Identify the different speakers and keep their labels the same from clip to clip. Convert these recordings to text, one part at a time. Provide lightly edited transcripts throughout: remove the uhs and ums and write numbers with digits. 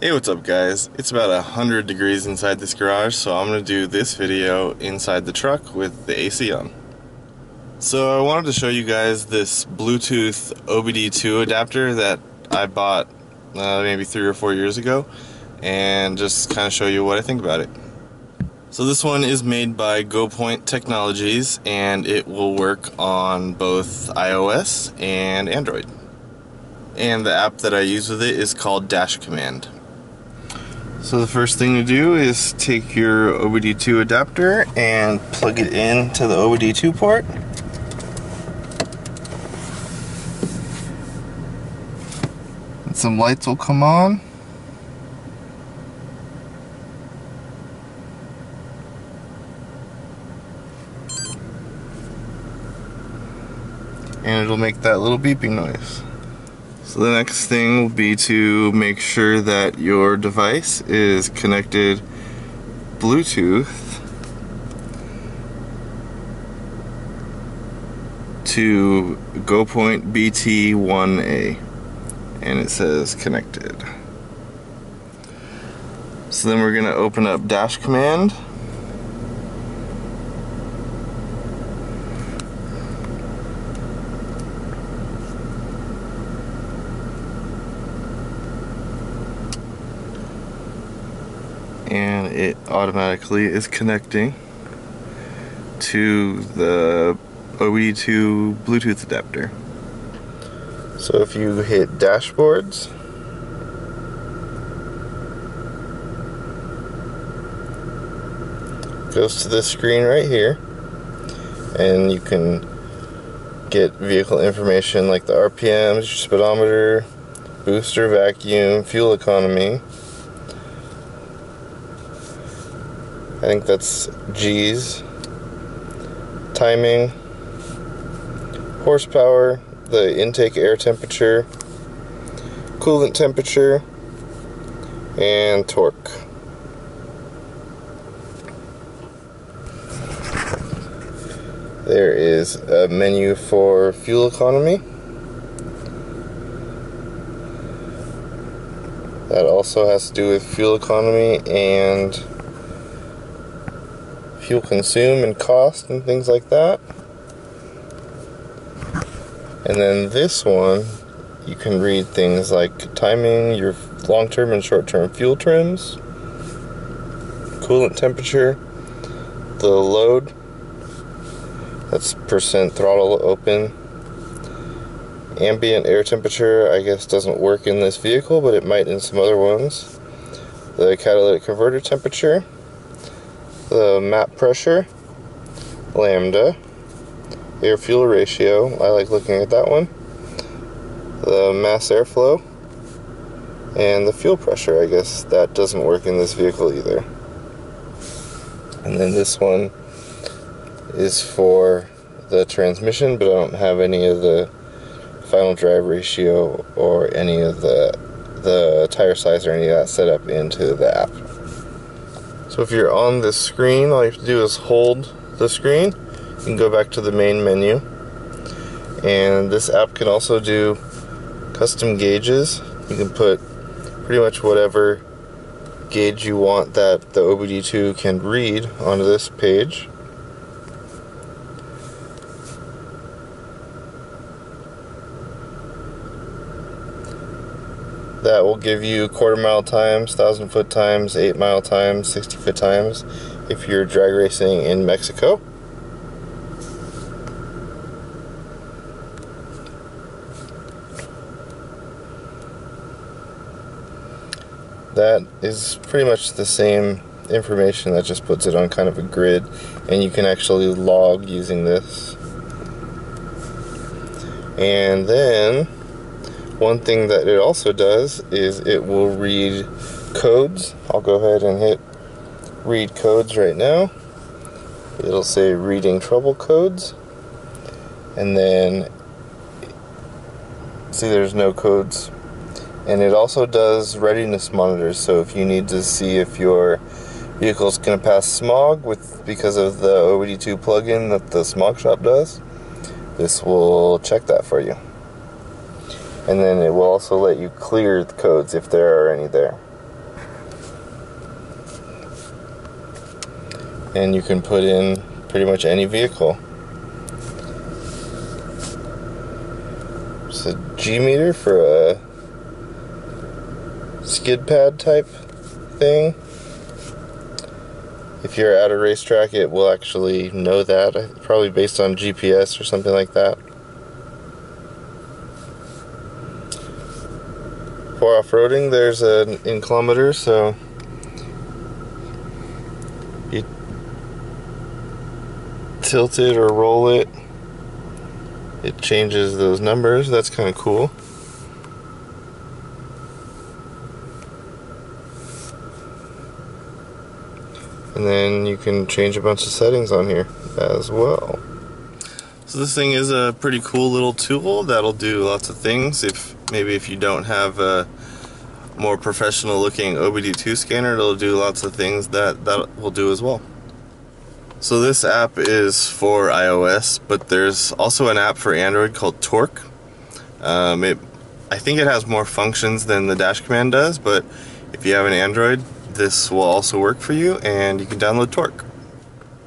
Speaker 1: Hey, what's up guys? It's about 100 degrees inside this garage, so I'm going to do this video inside the truck with the AC on. So I wanted to show you guys this Bluetooth OBD2 adapter that I bought maybe 3 or 4 years ago, and just kind of show you what I think about it. So this one is made by GoPoint Technologies, and it will work on both iOS and Android. And the app that I use with it is called DashCommand. So the first thing to do is take your OBD2 adapter and plug it into the OBD2 port. And some lights will come on. And it'll make that little beeping noise. So the next thing will be to make sure that your device is connected Bluetooth to GoPoint BT1A, and it says connected. So then we're going to open up DashCommand. And it automatically is connecting to the OBD2 Bluetooth adapter. So if you hit dashboards, it goes to this screen right here, and you can get vehicle information like the RPMs, your speedometer, booster, vacuum, fuel economy. I think that's G's, timing, horsepower, the intake air temperature, coolant temperature, and torque. There is a menu for fuel economy. That also has to do with fuel economy and fuel consume and cost and things like that. And then this one, you can read things like timing, your long-term and short-term fuel trims, coolant temperature, the load, that's percent throttle open, ambient air temperature, I guess doesn't work in this vehicle, but it might in some other ones, the catalytic converter temperature, the map pressure, lambda, air fuel ratio, I like looking at that one, the mass airflow, and the fuel pressure. I guess that doesn't work in this vehicle either. And then this one is for the transmission, but I don't have any of the final drive ratio or any of the tire size or any of that set up into the app. So if you're on this screen, all you have to do is hold the screen. You can go back to the main menu. And this app can also do custom gauges. You can put pretty much whatever gauge you want that the OBD2 can read onto this page. That will give you quarter-mile times, 1,000-foot times, 8-mile times, 60-foot times if you're drag racing in Mexico. That is pretty much the same information, that just puts it on kind of a grid, and you can actually log using this. And then one thing that it also does is it will read codes. I'll go ahead and hit read codes right now. It'll say reading trouble codes, and then see there's no codes. And it also does readiness monitors, so if you need to see if your vehicle's going to pass smog because of the OBD2 plugin that the Smog Shop does, this will check that for you. And then it will also let you clear the codes if there are any there. and you can put in pretty much any vehicle. It's a G meter for a skid pad type thing. If you're at a racetrack, it will actually know that, probably based on GPS or something like that. For off-roading, there's an inclinometer, so you tilt it or roll it, it changes those numbers. That's kind of cool. And then you can change a bunch of settings on here as well. So this thing is a pretty cool little tool that'll do lots of things. If you don't have a more professional looking OBD2 scanner, it'll do lots of things that will do as well. So this app is for iOS, but there's also an app for Android called Torque. I think it has more functions than the DashCommand does, but if you have an Android, this will also work for you, and you can download Torque.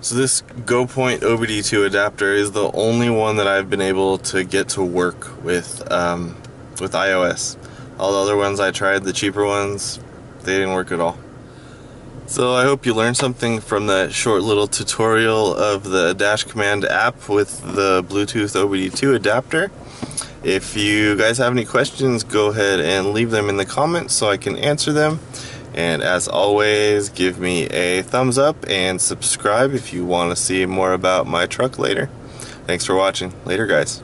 Speaker 1: So this GoPoint OBD2 adapter is the only one that I've been able to get to work with iOS. All the other ones I tried, the cheaper ones, they didn't work at all. So I hope you learned something from that short little tutorial of the DashCommand app with the Bluetooth OBD2 adapter. If you guys have any questions, go ahead and leave them in the comments so I can answer them. And as always, give me a thumbs up and subscribe if you want to see more about my truck later. Thanks for watching. Later, guys.